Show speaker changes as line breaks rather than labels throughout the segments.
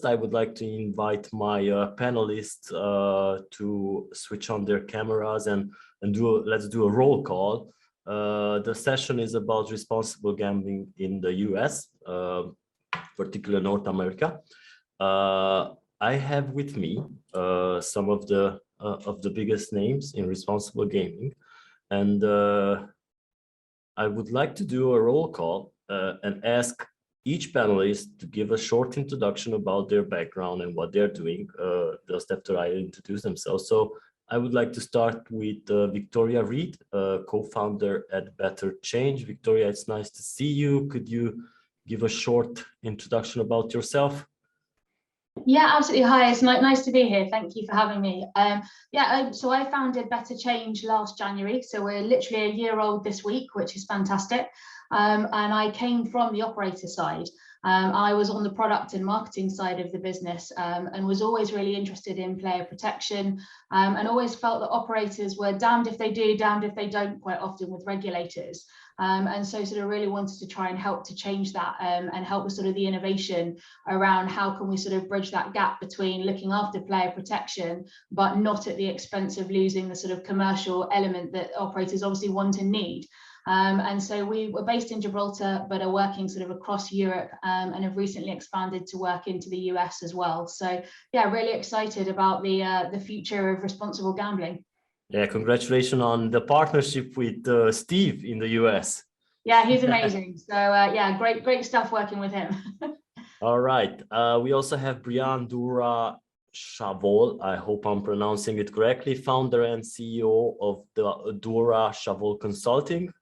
I would like to invite my panelists to switch on their cameras and let's do a roll call. The session is about responsible gambling in the US, particularly North America. I have with me some of the biggest names in responsible gaming, and I would like to do a roll call and ask each panelist to give a short introduction about their background and what they're doing just after I introduce themselves. So I would like to start with Victoria Reed, co-founder at Better Change. Victoria, it's nice to see you. Could you give a short introduction about yourself?
Yeah, absolutely. Hi, it's nice to be here. Thank you for having me. So I founded Better Change last January. So we're literally a year old this week, which is fantastic. And I came from the operator side. I was on the product and marketing side of the business and was always really interested in player protection and always felt that operators were damned if they do, damned if they don't quite often with regulators. And so sort of really wanted to try and help to change that and help with sort of the innovation around how can we sort of bridge that gap between looking after player protection, but not at the expense of losing the sort of commercial element that operators obviously want and need. And so we were based in Gibraltar, but are working sort of across Europe and have recently expanded to work into the US as well. So yeah, really excited about the future of responsible gambling.
Yeah, congratulations on the partnership with Steve in the US.
Yeah, he's amazing. So yeah, great stuff working with him.
All right. We also have Brianne Doura-Schawohl. I hope I'm pronouncing it correctly. Founder and CEO of the Doura-Schawohl Consulting.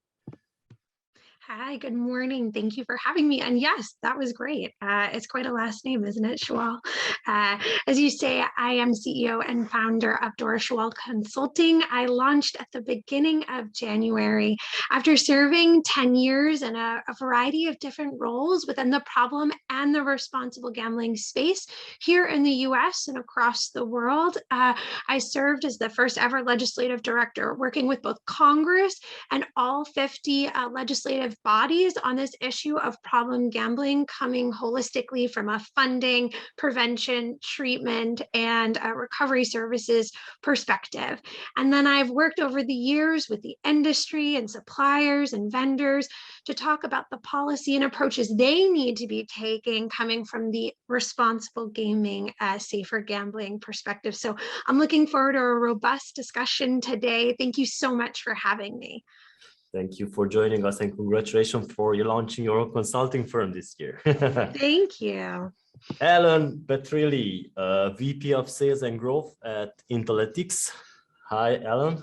Hi, good morning. Thank you for having me. And yes, that was great. It's quite a last name, isn't it, Schawohl? As you say, I am CEO and founder of Doura-Schawohl Consulting. I launched at the beginning of January after serving 10 years in a variety of different roles within the problem and the responsible gambling space here in the US and across the world. I served as the first ever legislative director, working with both Congress and all 50 legislative bodies on this issue of problem gambling, coming holistically from a funding, prevention, treatment, and recovery services perspective. And then I've worked over the years with the industry and suppliers and vendors to talk about the policy and approaches they need to be taking coming from the responsible gaming, safer gambling perspective. So I'm looking forward to a robust discussion today. Thank you so much for having me.
Thank you for joining us and congratulations for you launching your own consulting firm this year.
Thank you.
Allan Petrilli, VP of Sales and Growth at Intelitics. Hi, Allan.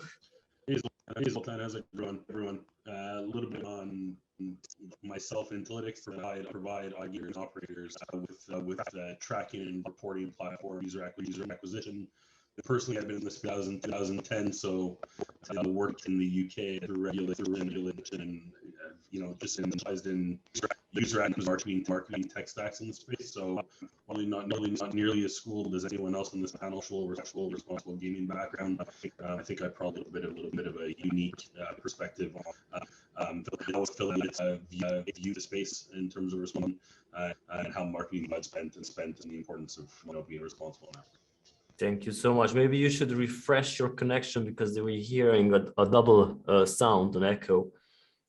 Hey, Zoltán. How's it going, everyone? A little bit on myself. Intelitics provide auditors and operators with tracking and reporting platform, user acquisition. Personally, I've been in this 2010, so I worked in the UK through regulation and just specialized in user acquisition marketing tech stacks in the space. So probably not nearly as schooled as anyone else in this panel. Responsible gaming background. I think I probably have a little bit of a unique perspective on affiliates view the space in terms of responding and how marketing is spent and the importance of being responsible now.
Thank you so much. Maybe you should refresh your connection because we're hearing a double sound, an echo.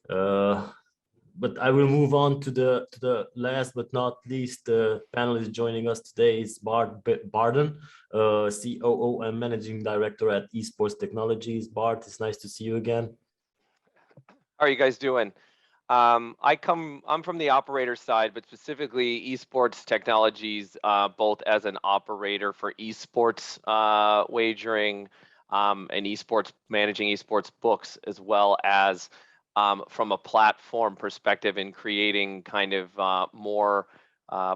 But I will move on to the last but not least panelist joining us today is Barden, COO and Managing Director at Esports Technologies. Bart, it's nice to see you again.
How are you guys doing? I'm from the operator side, but specifically Esports Technologies, both as an operator for esports wagering and managing esports books, as well as from a platform perspective in creating kind of more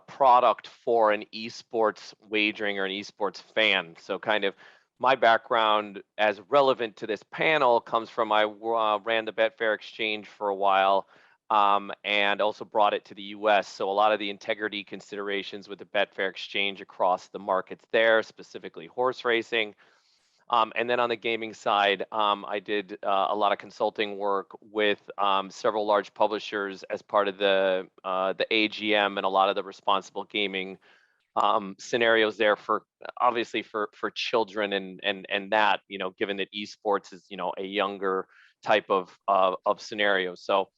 product for an esports wagering or an esports fan. So kind of my background as relevant to this panel comes from I ran the Betfair Exchange for a while and also brought it to the US. So a lot of the integrity considerations with the Betfair Exchange across the markets there, specifically horse racing. And then on the gaming side, I did a lot of consulting work with several large publishers as part of the AGM and a lot of the responsible gaming scenarios there for obviously for children and that, you know, given that esports is, you know, a younger type of scenario. So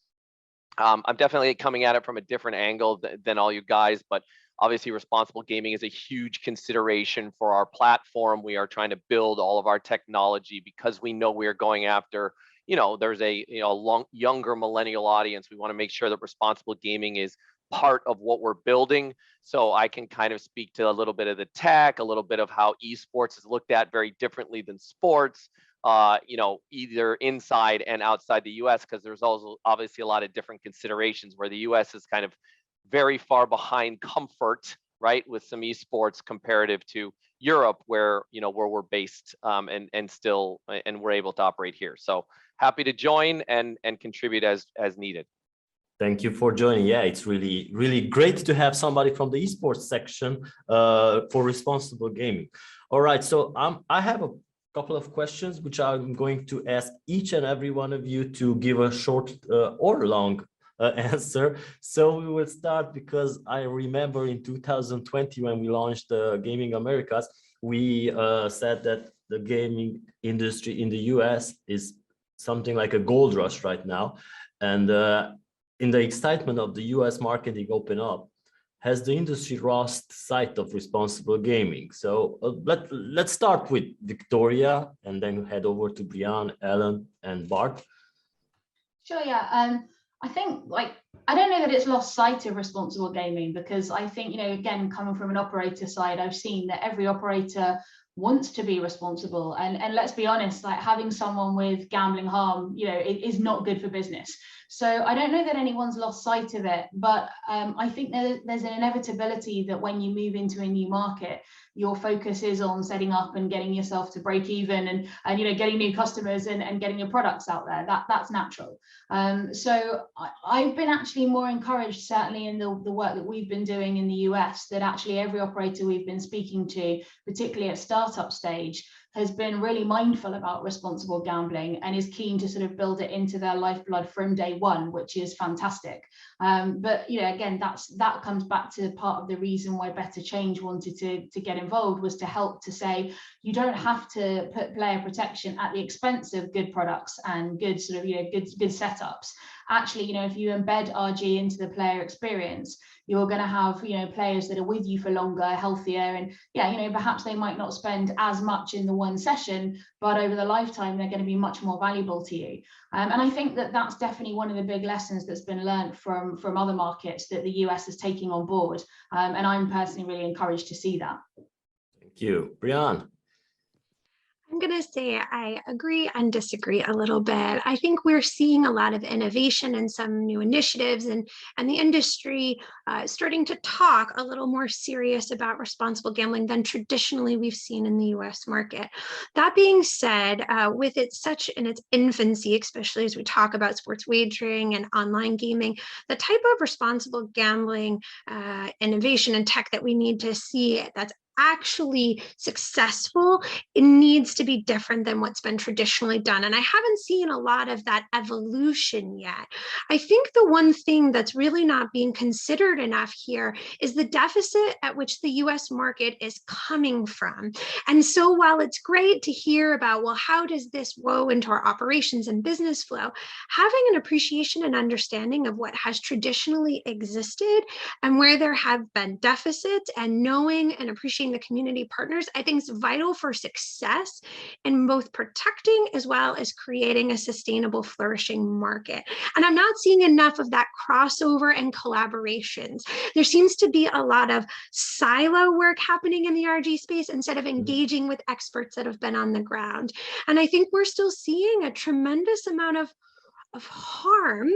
I'm definitely coming at it from a different angle than all you guys, but obviously responsible gaming is a huge consideration for our platform. We are trying to build all of our technology because we know we are going after, you know, there's a, you know, younger millennial audience. We want to make sure that responsible gaming is part of what we're building. So I can kind of speak to a little bit of the tech, a little bit of how esports is looked at very differently than sports, you know, either inside and outside the US, because there's also obviously a lot of different considerations where the US is kind of very far behind comfort, right, with some esports comparative to Europe, where, you know, where we're based, and still, and we're able to operate here. So happy to join and contribute as needed.
Thank you for joining. Yeah, it's really great to have somebody from the esports section for responsible gaming. All right, so I have a couple of questions which I'm going to ask each and every one of you to give a short or long answer. So we will start, because I remember in 2020 when we launched Gaming Americas, we said that the gaming industry in the US is something like a gold rush right now, and in the excitement of the US marketing open up, has the industry lost sight of responsible gaming? So let's start with Victoria and then head over to Brianne, Allan, and Bart.
Sure, yeah. I think, like, I don't know that it's lost sight of responsible gaming, because I think, you know, again, coming from an operator side, I've seen that every operator wants to be responsible, and let's be honest, like, having someone with gambling harm, you know, it is not good for business. So I don't know that anyone's lost sight of it, but I think there's an inevitability that when you move into a new market, your focus is on setting up and getting yourself to break even, and you know, getting new customers and getting your products out there. That's natural. So I've been actually more encouraged, certainly in the work that we've been doing in the US, that actually every operator we've been speaking to, particularly at startup stage, has been really mindful about responsible gambling and is keen to sort of build it into their lifeblood from day one, which is fantastic. But you know, again, that comes back to part of the reason why Better Change wanted to get involved, was to help to say, you don't have to put player protection at the expense of good products and good sort of, you know, good setups. Actually, you know, if you embed RG into the player experience, you're going to have, you know, players that are with you for longer, healthier, and yeah, you know, perhaps they might not spend as much in the one session, but over the lifetime, they're going to be much more valuable to you. And I think that that's definitely one of the big lessons that's been learned from other markets that the US is taking on board. And I'm personally really encouraged to see that.
Thank you. Brianne.
I'm going to say I agree and disagree a little bit. I think we're seeing a lot of innovation and some new initiatives, and the industry starting to talk a little more serious about responsible gambling than traditionally we've seen in the US market. That being said, with it such in its infancy, especially as we talk about sports wagering and online gaming, the type of responsible gambling innovation and tech that we need to see that's actually successful, it needs to be different than what's been traditionally done. And I haven't seen a lot of that evolution yet. I think the one thing that's really not being considered enough here is the deficit at which the US market is coming from. And so while it's great to hear about, well, how does this woe into our operations and business flow, having an appreciation and understanding of what has traditionally existed and where there have been deficits, and knowing and appreciating the community partners, I think is vital for success in both protecting as well as creating a sustainable, flourishing market. And I'm not seeing enough of that crossover and collaborations. There seems to be a lot of silo work happening in the RG space instead of engaging with experts that have been on the ground. And I think we're still seeing a tremendous amount of harm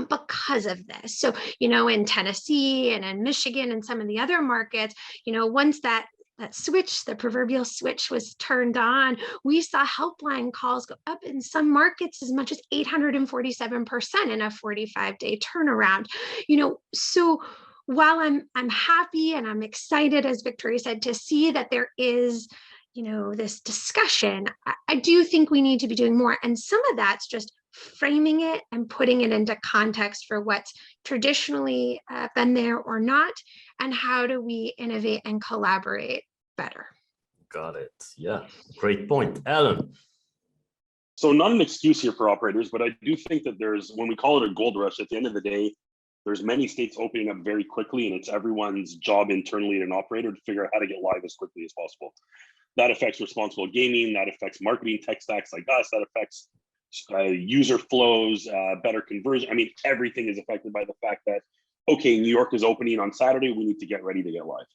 because of this. So, you know, in Tennessee and in Michigan and some of the other markets, you know, once that switch, the proverbial switch, was turned on, we saw helpline calls go up in some markets as much as 847% in a 45-day turnaround. You know, so while I'm happy and I'm excited, as Victoria said, to see that there is, you know, this discussion, I do think we need to be doing more. And some of that's just framing it and putting it into context for what's traditionally been there or not, and how do we innovate and collaborate better?
Got it. Yeah, great point. Allan.
So not an excuse here for operators, but I do think that when we call it a gold rush, at the end of the day, there's many states opening up very quickly, and it's everyone's job internally at an operator to figure out how to get live as quickly as possible. That affects responsible gaming, that affects marketing tech stacks like us, that affects user flows, better conversion. I mean, everything is affected by the fact that, okay, New York is opening on Saturday, we need to get ready to get live.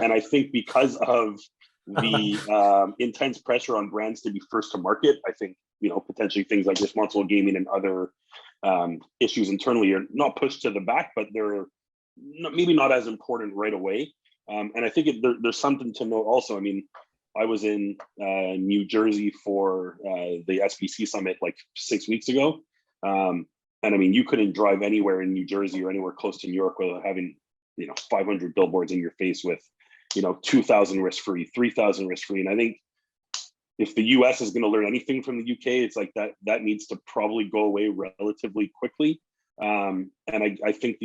And I think because of the intense pressure on brands to be first to market, I think, potentially things like responsible gaming and other issues internally are not pushed to the back, but they're maybe not as important right away. And I think there's something to note also. I mean, I was in New Jersey for the SBC summit like 6 weeks ago. And I mean, you couldn't drive anywhere in New Jersey or anywhere close to New York without having, 500 billboards in your face with, 2,000 risk-free, 3,000 risk-free. And I think if the US is going to learn anything from the UK, it's like that needs to probably go away relatively quickly. And I think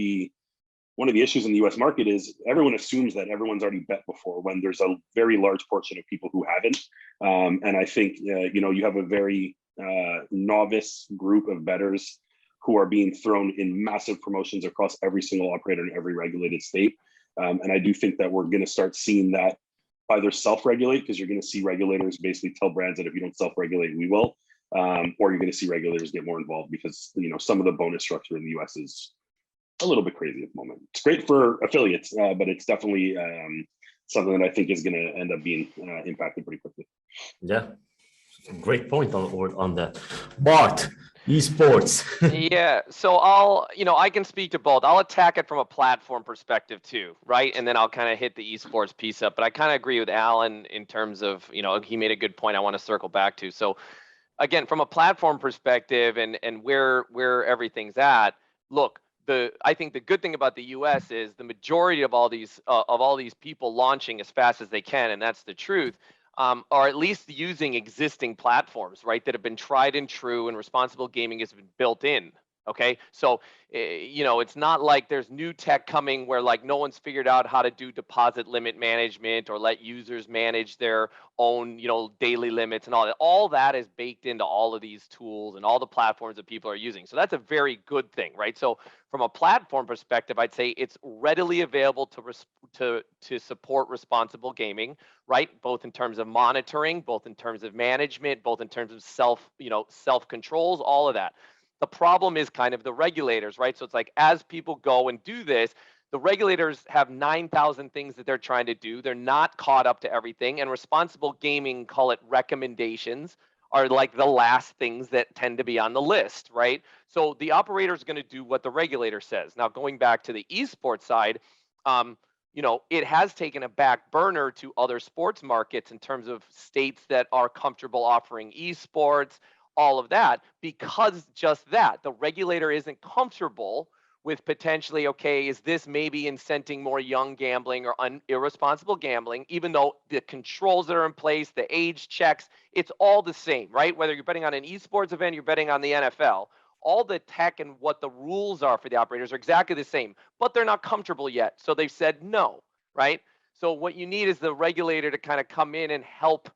one of the issues in the US market is everyone assumes that everyone's already bet before, when there's a very large portion of people who haven't. And I think, you have a very novice group of bettors who are being thrown in massive promotions across every single operator in every regulated state. And I do think that we're going to start seeing that either self-regulate, because you're going to see regulators basically tell brands that if you don't self-regulate, we will, or you're going to see regulators get more involved because, some of the bonus structure in the US is a little bit crazy at the moment. It's great for affiliates, but it's definitely something that I think is going to end up being impacted pretty quickly.
Yeah, great point on that. Bart, esports.
Yeah, so I can speak to both. I'll attack it from a platform perspective too, right? And then I'll kind of hit the esports piece up. But I kind of agree with Allan in terms of, he made a good point I want to circle back to. So again, from a platform perspective and where everything's at, look, I think the good thing about the US is the majority of all these people launching as fast as they can, and that's the truth, are at least using existing platforms, right, that have been tried and true, and responsible gaming has been built in. Okay, so it's not like there's new tech coming where like no one's figured out how to do deposit limit management or let users manage their own daily limits and all that. All that is baked into all of these tools and all the platforms that people are using. So that's a very good thing, right? So from a platform perspective, I'd say it's readily available to support responsible gaming, right? Both in terms of monitoring, both in terms of management, both in terms of self controls, all of that. The problem is kind of the regulators, right? So it's like as people go and do this, the regulators have 9,000 things that they're trying to do. They're not caught up to everything. And responsible gaming, call it recommendations, are like the last things that tend to be on the list, right? So the operator is going to do what the regulator says. Now, going back to the esports side, it has taken a back burner to other sports markets in terms of states that are comfortable offering esports, all of that, because just that, the regulator isn't comfortable with potentially, okay, is this maybe incenting more young gambling or irresponsible gambling, even though the controls that are in place, the age checks, it's all the same, right? Whether you're betting on an esports event, you're betting on the NFL, all the tech and what the rules are for the operators are exactly the same, but they're not comfortable yet. So they've said no, right? So what you need is the regulator to kind of come in and help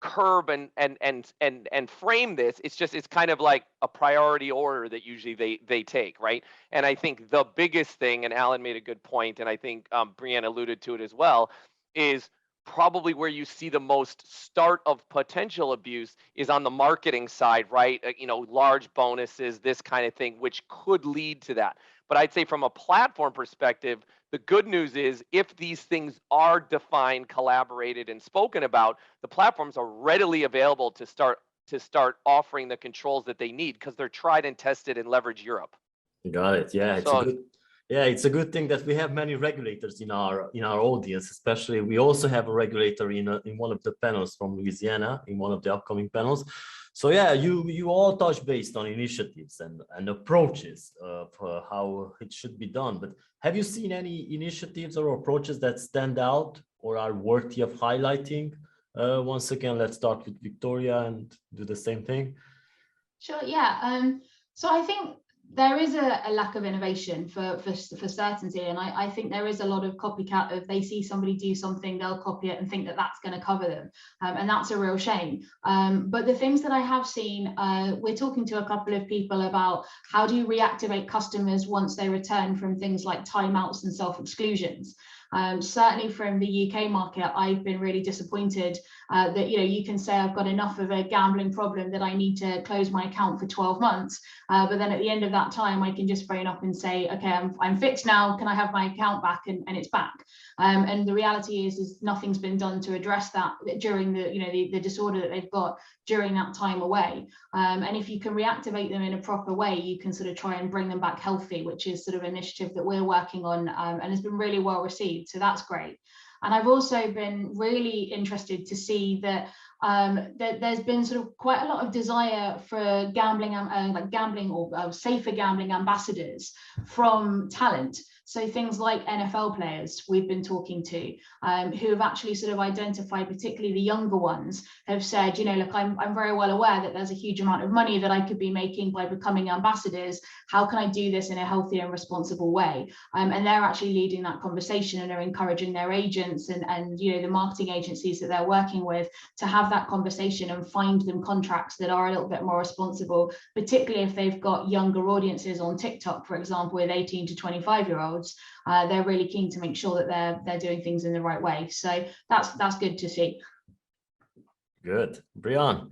curb and frame this. It's kind of like a priority order that usually they take, right? And I think the biggest thing, and Allan made a good point, and I think Brianne alluded to it as well, is probably where you see the most start of potential abuse is on the marketing side, right? Large bonuses, this kind of thing, which could lead to that. But I'd say from a platform perspective, the good news is if these things are defined, collaborated, and spoken about, the platforms are readily available to start offering the controls that they need because they're tried and tested and leverage Europe.
Got it. Yeah, it's a good thing that we have many regulators in our audience. Especially, we also have a regulator in one of the panels from Louisiana, in one of the upcoming panels. So yeah, you all touch based on initiatives and approaches of how it should be done. But have you seen any initiatives or approaches that stand out or are worthy of highlighting? Once again, let's start with Victoria and do the same thing.
Sure. Yeah. So I think there is a lack of innovation for certainty, and I think there is a lot of copycat of they see somebody do something, they'll copy it and think that that's going to cover them, and that's a real shame. But the things that I have seen, we're talking to a couple of people about how do you reactivate customers once they return from things like timeouts and self-exclusions. Certainly from the UK market, I've been really disappointed that you can say I've got enough of a gambling problem that I need to close my account for 12 months, but then at the end of that time I can just phone up and say, okay, I'm fixed now, can I have my account back? And it's back. And the reality is nothing's been done to address that during the disorder that they've got during that time away. And if you can reactivate them in a proper way, you can sort of try and bring them back healthy, which is sort of an initiative that we're working on, and has been really well received. So that's great. And I've also been really interested to see that there's been sort of quite a lot of desire for gambling, like gambling or safer gambling ambassadors from talent. So things like NFL players we've been talking to, who have actually sort of identified, particularly the younger ones, have said, look, I'm very well aware that there's a huge amount of money that I could be making by becoming ambassadors. How can I do this in a healthy and responsible way? And they're actually leading that conversation and are encouraging their agents and the marketing agencies that they're working with to have that conversation and find them contracts that are a little bit more responsible, particularly if they've got younger audiences on TikTok, for example, with 18 to 25-year-olds. They're really keen to make sure that they're doing things in the right way. So that's good to see.
Good. Brianne.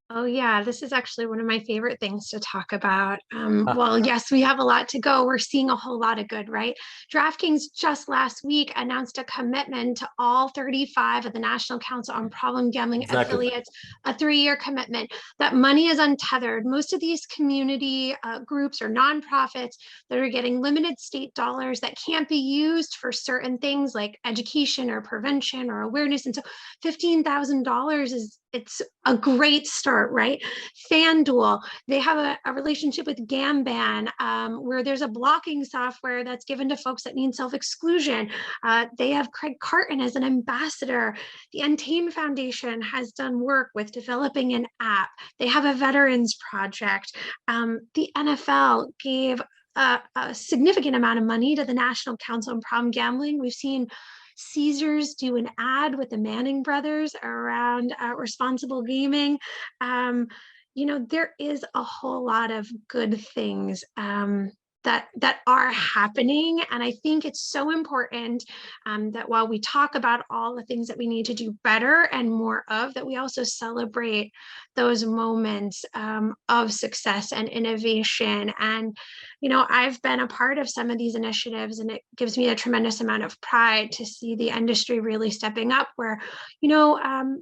Oh yeah, this is actually one of my favorite things to talk about. Well, yes, we have a lot to go. We're seeing a whole lot of good, right? DraftKings just last week announced a commitment to all 35 of the National Council on Problem Gambling affiliates, a 3-year commitment. That money is untethered. Most of these community groups or nonprofits that are getting limited state dollars that can't be used for certain things like education or prevention or awareness. And so $15,000 it's a great start, right? FanDuel, they have a relationship with Gamban, where there's a blocking software that's given to folks that need self-exclusion. They have Craig Carton as an ambassador. The Untamed Foundation has done work with developing an app. They have a veterans project. The NFL gave a significant amount of money to the National Council on Problem Gambling. We've seen Caesars do an ad with the Manning brothers around responsible gaming. There is a whole lot of good things that are happening. And I think it's so important that while we talk about all the things that we need to do better and more of, that we also celebrate those moments of success and innovation. And, I've been a part of some of these initiatives, and it gives me a tremendous amount of pride to see the industry really stepping up where,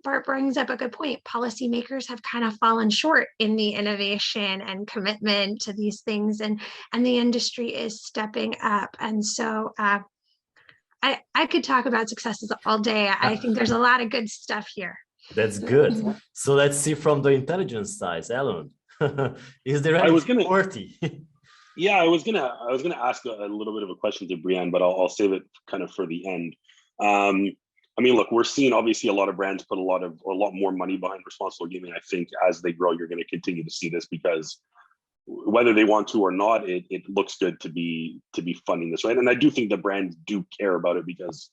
Bart brings up a good point. Policymakers have kind of fallen short in the innovation and commitment to these things, and the industry is stepping up. And so I could talk about successes all day. I think there's a lot of good stuff here.
That's good. So let's see from the intelligence side, Allan. Is there anything worthy?
Yeah, I was gonna ask a little bit of a question to Brianne, but I'll save it kind of for the end. Look, we're seeing obviously a lot of brands put a lot more money behind responsible gaming. I think as they grow, you're going to continue to see this because whether they want to or not, it looks good to be funding this, right? And I do think the brands do care about it because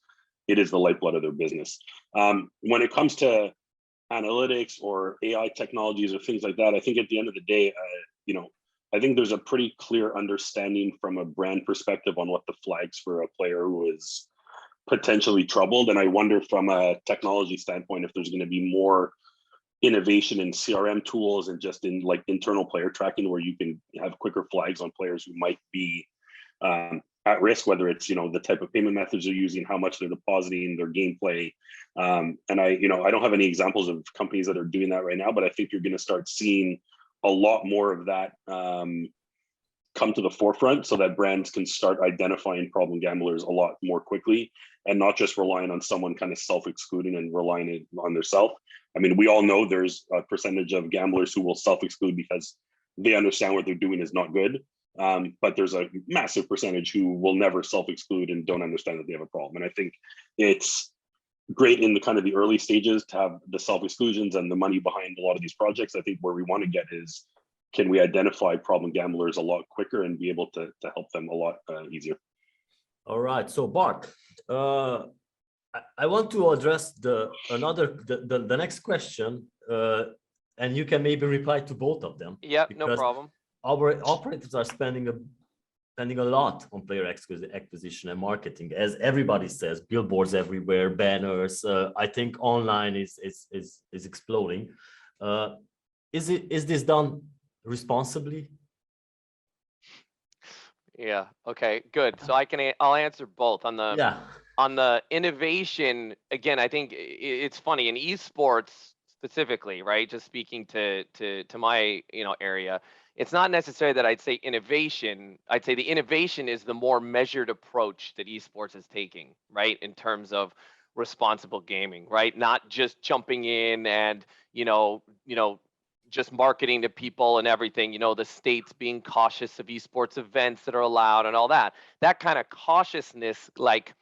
it is the lifeblood of their business. When it comes to analytics or AI technologies or things like that, I think at the end of the day, I think there's a pretty clear understanding from a brand perspective on what the flags for a player who is potentially troubled. And I wonder from a technology standpoint, if there's going to be more innovation in CRM tools and just in like internal player tracking, where you can have quicker flags on players who might be at risk, whether it's, the type of payment methods they're using, how much they're depositing, their gameplay. And I don't have any examples of companies that are doing that right now, but I think you're going to start seeing a lot more of that come to the forefront so that brands can start identifying problem gamblers a lot more quickly and not just relying on someone kind of self-excluding and relying on their self. We all know there's a percentage of gamblers who will self-exclude because they understand what they're doing is not good. But there's a massive percentage who will never self-exclude and don't understand that they have a problem. And I think it's great in the kind of the early stages to have the self-exclusions and the money behind a lot of these projects. I think where we want to get is can we identify problem gamblers a lot quicker and be able to help them a lot easier.
All right, so Bart, I want to address the next question, and you can maybe reply to both of them.
Yeah, no problem.
Our operators are spending a lot on player acquisition and marketing, as everybody says, billboards everywhere, banners. I think online is exploding. Is this done responsibly?
Yeah. Okay. Good. So I'll answer both on the on the innovation. Again, I think it's funny in esports specifically, right? Just speaking to my area, it's not necessarily that I'd say innovation. I'd say the innovation is the more measured approach that esports is taking, right? In terms of responsible gaming, right? Not just jumping in and just marketing to people and everything, the states being cautious of esports events that are allowed and all that. That kind of cautiousness like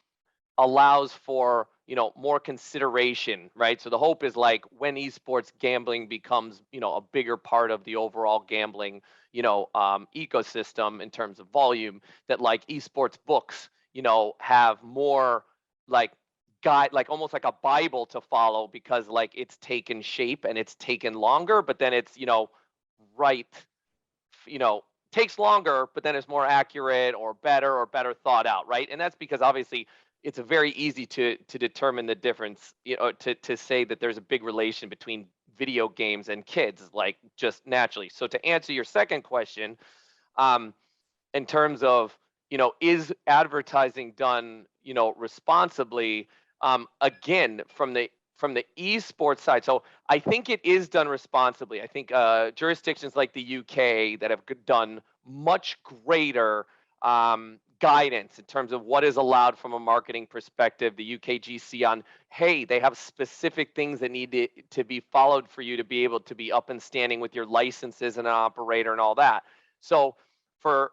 allows for, more consideration, right? So the hope is like when esports gambling becomes, a bigger part of the overall gambling, ecosystem in terms of volume, that like esports books, have more like guide, like almost like a Bible to follow, because like it's taken shape and it's taken longer, but then it's takes longer, but then it's more accurate or better thought out, right? And that's because obviously it's very easy to determine the difference, to say that there's a big relation between video games and kids, like just naturally. So to answer your second question, in terms of is advertising done responsibly? Again, from the esports side, so I think it is done responsibly. I think jurisdictions like the UK that have done much greater guidance in terms of what is allowed from a marketing perspective. The UKGC on, hey, they have specific things that need to be followed for you to be able to be up and standing with your licenses and an operator and all that. So for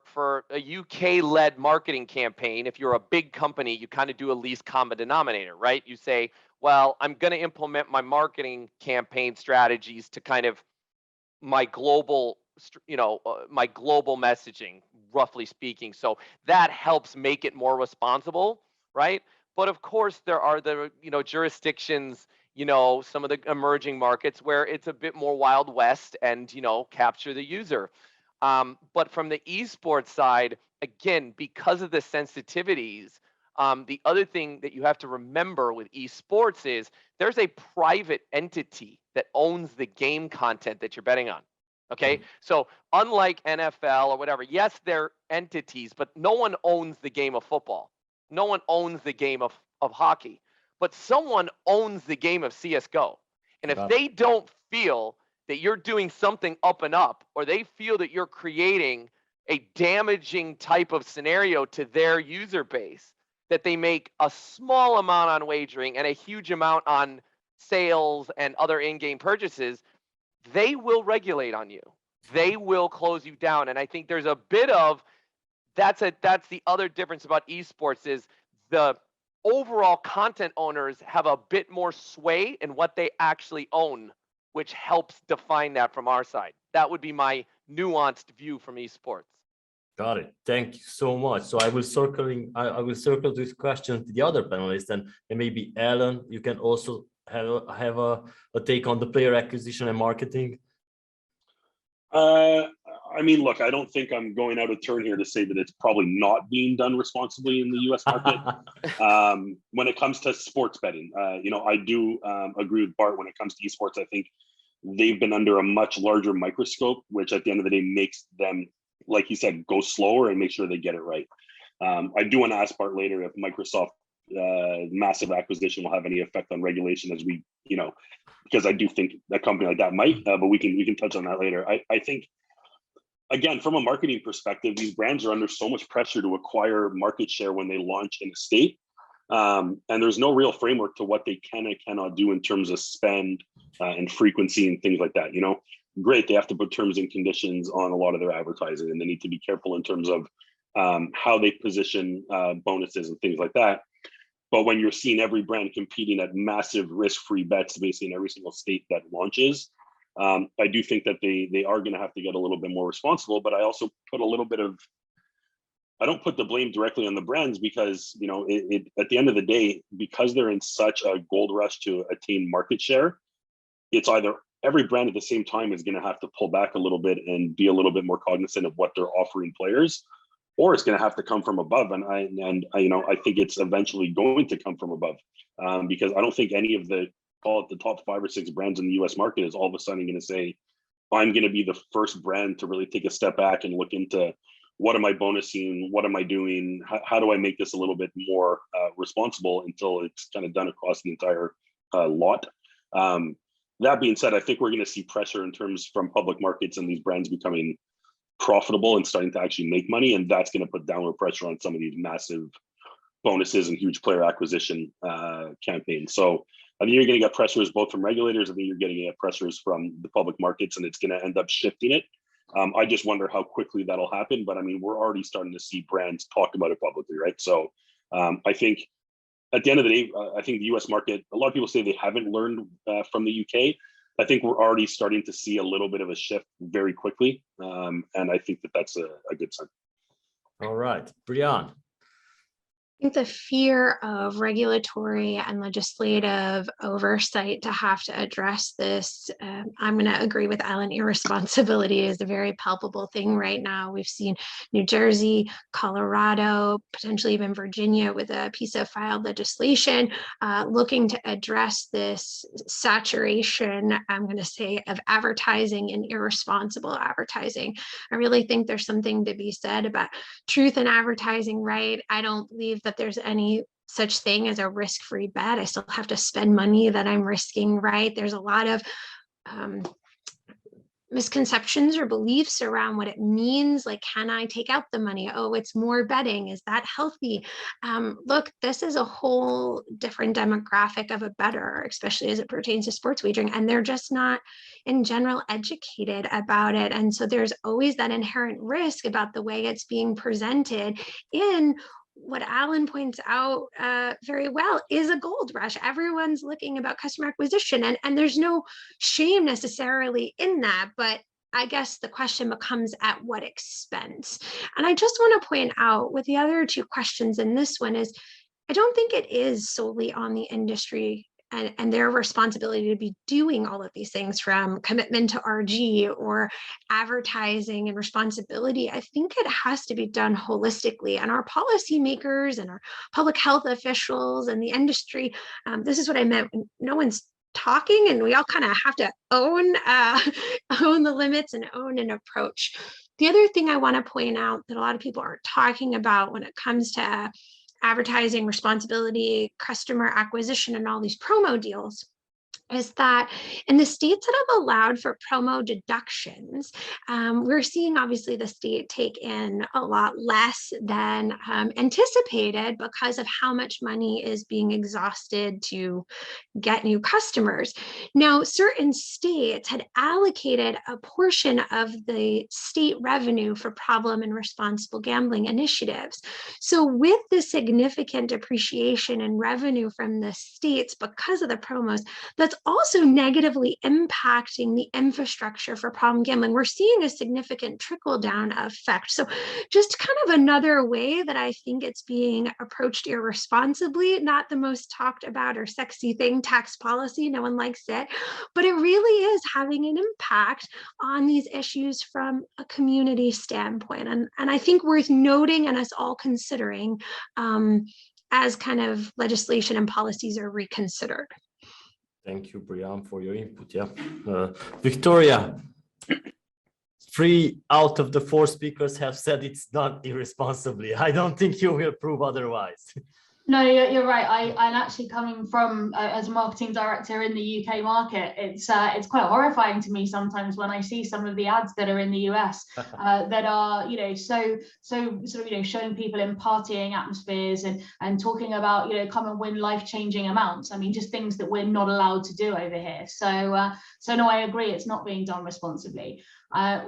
a UK-led marketing campaign, if you're a big company, you kind of do a least common denominator, right? You say, well, I'm going to implement my marketing campaign strategies to kind of my global, my global messaging, roughly speaking. So that helps make it more responsible, right? But of course, there are the jurisdictions, some of the emerging markets where it's a bit more Wild West and capture the user. But from the esports side, again, because of the sensitivities, the other thing that you have to remember with esports is there's a private entity that owns the game content that you're betting on. Okay, so unlike NFL or whatever, yes, they're entities, but no one owns the game of football. No one owns the game of hockey, but someone owns the game of CSGO. And if they don't feel that you're doing something up and up, or they feel that you're creating a damaging type of scenario to their user base, that they make a small amount on wagering and a huge amount on sales and other in-game purchases, they will regulate on you. They will close you down. And I think there's a bit of, that's the other difference about esports is the overall content owners have a bit more sway in what they actually own, which helps define that from our side. That would be my nuanced view from esports.
Got it. Thank you so much. So I will circle this question to the other panelists, and maybe Allan, you can also have a take on the player acquisition and marketing.
I mean, look, I don't think I'm going out of turn here to say that it's probably not being done responsibly in the US market. When it comes to sports betting, I do agree with Bart when it comes to esports. I think they've been under a much larger microscope, which at the end of the day makes them, like he said, go slower and make sure they get it right. I do want to ask Bart later if Microsoft massive acquisition will have any effect on regulation, as we, because I do think a company like that might, but we can touch on that later. I think, again, from a marketing perspective, these brands are under so much pressure to acquire market share when they launch in a state. And there's no real framework to what they can and cannot do in terms of spend and frequency and things like that. Great, they have to put terms and conditions on a lot of their advertising, and they need to be careful in terms of how they position bonuses and things like that. But when you're seeing every brand competing at massive risk-free bets, basically in every single state that launches, I do think that they are going to have to get a little bit more responsible, but I also put a little bit of, I don't put the blame directly on the brands because, you know, at the end of the day, because they're in such a gold rush to attain market share, it's either every brand at the same time is going to have to pull back a little bit and be a little bit more cognizant of what they're offering players, or it's going to have to come from above. And I you know, I think it's eventually going to come from above, because I don't think any of the, call it the top 5 or 6 brands in the US market is all of a sudden going to say, I'm going to be the first brand to really take a step back and look into what am I bonusing, what am I doing, how do I make this a little bit more responsible until it's kind of done across the entire lot. That being said, I think we're going to see pressure in terms from public markets and these brands becoming profitable and starting to actually make money, and that's going to put downward pressure on some of these massive bonuses and huge player acquisition campaigns. So I think you're going to get pressures both from regulators. I think you're getting pressures from the public markets, and it's going to end up shifting it. I just wonder how quickly that'll happen. But I mean, we're already starting to see brands talk about it publicly, right? So I think at the end of the day, I think the US market, a lot of people say they haven't learned from the UK. I think we're already starting to see a little bit of a shift very quickly. And I think that that's a good sign.
All right, Brianne.
I think the fear of regulatory and legislative oversight to have to address this, I'm going to agree with Allan, irresponsibility is a very palpable thing right now. We've seen New Jersey, Colorado, potentially even Virginia with a piece of filed legislation looking to address this saturation, I'm going to say, of advertising and irresponsible advertising. I really think there's something to be said about truth in advertising, right? I don't believe that there's any such thing as a risk-free bet. I still have to spend money that I'm risking, right? There's a lot of misconceptions or beliefs around what it means. Like, can I take out the money? Oh, it's more betting. Is that healthy? Look, this is a whole different demographic of a bettor, especially as it pertains to sports wagering, and they're just not in general educated about it. And so there's always that inherent risk about the way it's being presented in what Allan points out very well is a gold rush. Everyone's looking about customer acquisition, and there's no shame necessarily in that, but I guess the question becomes at what expense? And I just want to point out with the other 2 questions in this one is, I don't think it is solely on the industry and their responsibility to be doing all of these things, from commitment to RG or advertising and responsibility. I think it has to be done holistically, and our policymakers and our public health officials and the industry, this is what I meant when no one's talking, and we all kind of have to own the limits and own an approach. The other thing I want to point out that a lot of people aren't talking about when it comes to advertising responsibility, customer acquisition, and all these promo deals is that in the states that have allowed for promo deductions, we're seeing obviously the state take in a lot less than anticipated because of how much money is being exhausted to get new customers. Now, certain states had allocated a portion of the state revenue for problem and responsible gambling initiatives. So with the significant depreciation in revenue from the states because of the promos, that's also negatively impacting the infrastructure for problem gambling. We're seeing a significant trickle down effect. So just kind of another way that I think it's being approached irresponsibly, not the most talked about or sexy thing, tax policy, no one likes it, but it really is having an impact on these issues from a community standpoint. And I think worth noting and us all considering as kind of legislation and policies are reconsidered.
Thank you, Brianne, for your input. Yeah, Victoria, 3 out of the 4 speakers have said it's done irresponsibly. I don't think you will prove otherwise.
No, you're right. I'm actually coming from as a marketing director in the UK market. It's quite horrifying to me sometimes when I see some of the ads that are in the US that are, so sort of, showing people in partying atmospheres and talking about, come and win life-changing amounts. I mean, just things that we're not allowed to do over here. So no, I agree. It's not being done responsibly.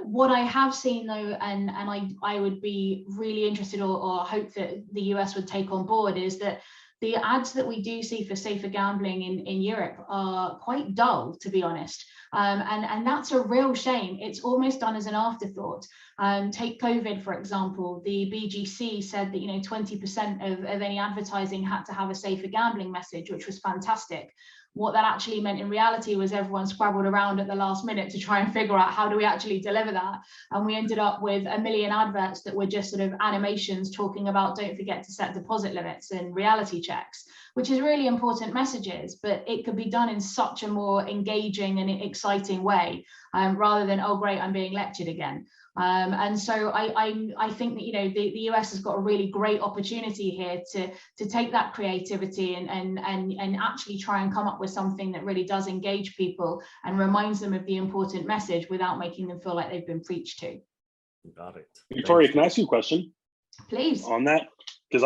What I have seen though, and I would be really interested or hope that the US would take on board, is that the ads that we do see for safer gambling in Europe are quite dull, to be honest. And that's a real shame. It's almost done as an afterthought. Take COVID, for example. The BGC said that 20% of any advertising had to have a safer gambling message, which was fantastic. What that actually meant in reality was everyone scrabbled around at the last minute to try and figure out how do we actually deliver that. And we ended up with 1 million adverts that were just sort of animations talking about don't forget to set deposit limits and reality checks, which is really important messages, but it could be done in such a more engaging and exciting way, rather than, oh great, I'm being lectured again. And so I think that the US has got a really great opportunity here to take that creativity and actually try and come up with something that really does engage people and reminds them of the important message without making them feel like they've been preached to.
Got it.
Victoria, can I ask you a question?
Please.
On that, because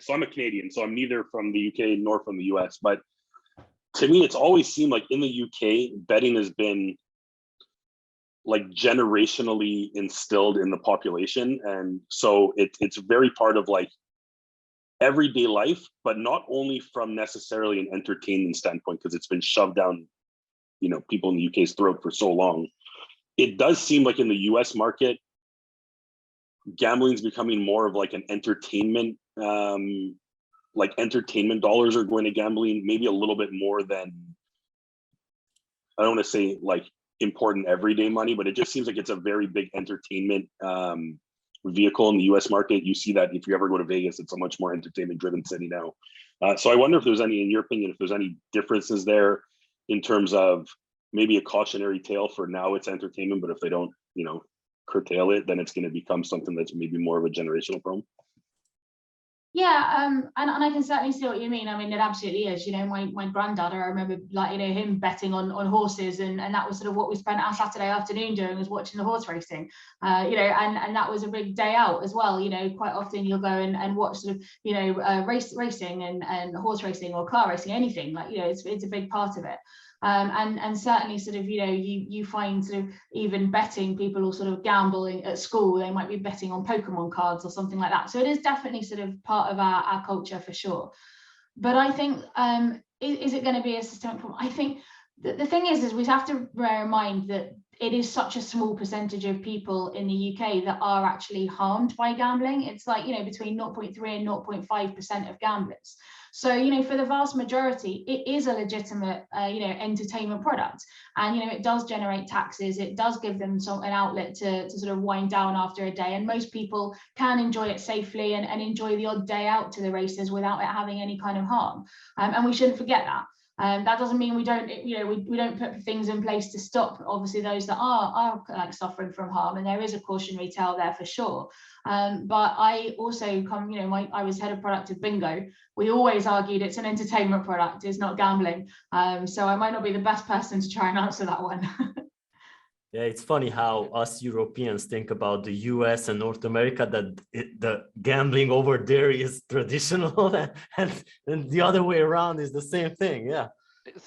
so I'm a Canadian, so I'm neither from the UK nor from the US, but to me, it's always seemed like in the UK, betting has been like generationally instilled in the population, and so it's very part of like everyday life, but not only from necessarily an entertainment standpoint, because it's been shoved down people in the UK's throat for so long. It does seem like in the US market, gambling is becoming more of like an entertainment, like entertainment dollars are going to gambling, maybe a little bit more than, I don't want to say like important everyday money, but it just seems like it's a very big entertainment vehicle in the US market. You see that if you ever go to Vegas, it's a much more entertainment driven city now. So I wonder if there's any, in your opinion, if there's any differences there in terms of maybe a cautionary tale for now it's entertainment, but if they don't, curtail it, then it's going to become something that's maybe more of a generational problem.
Yeah, and I can certainly see what you mean. I mean, it absolutely is. My granddad, I remember him betting on horses, and that was sort of what we spent our Saturday afternoon doing, was watching the horse racing. And that was a big day out as well. Quite often you'll go and watch sort of racing and horse racing or car racing, anything it's a big part of it. And certainly sort of, you find sort of even betting, people will sort of gambling at school, they might be betting on Pokemon cards or something like that. So it is definitely sort of part of our culture for sure. But I think, is it going to be a systemic problem? I think the thing is we have to bear in mind that it is such a small percentage of people in the UK that are actually harmed by gambling. It's like, between 0.3 and 0.5% of gamblers. So, for the vast majority, it is a legitimate, entertainment product. And, it does generate taxes. It does give them an outlet to sort of wind down after a day. And most people can enjoy it safely and enjoy the odd day out to the races without it having any kind of harm. And we shouldn't forget that. That doesn't mean we don't, we don't put things in place to stop, obviously, those that are like suffering from harm, and there is a cautionary tale there for sure. But I also I was head of product of bingo. We always argued it's an entertainment product, it's not gambling. So I might not be the best person to try and answer that one.
Yeah, it's funny how us Europeans think about the US and North America, that the gambling over there is traditional and the other way around is the same thing. Yeah.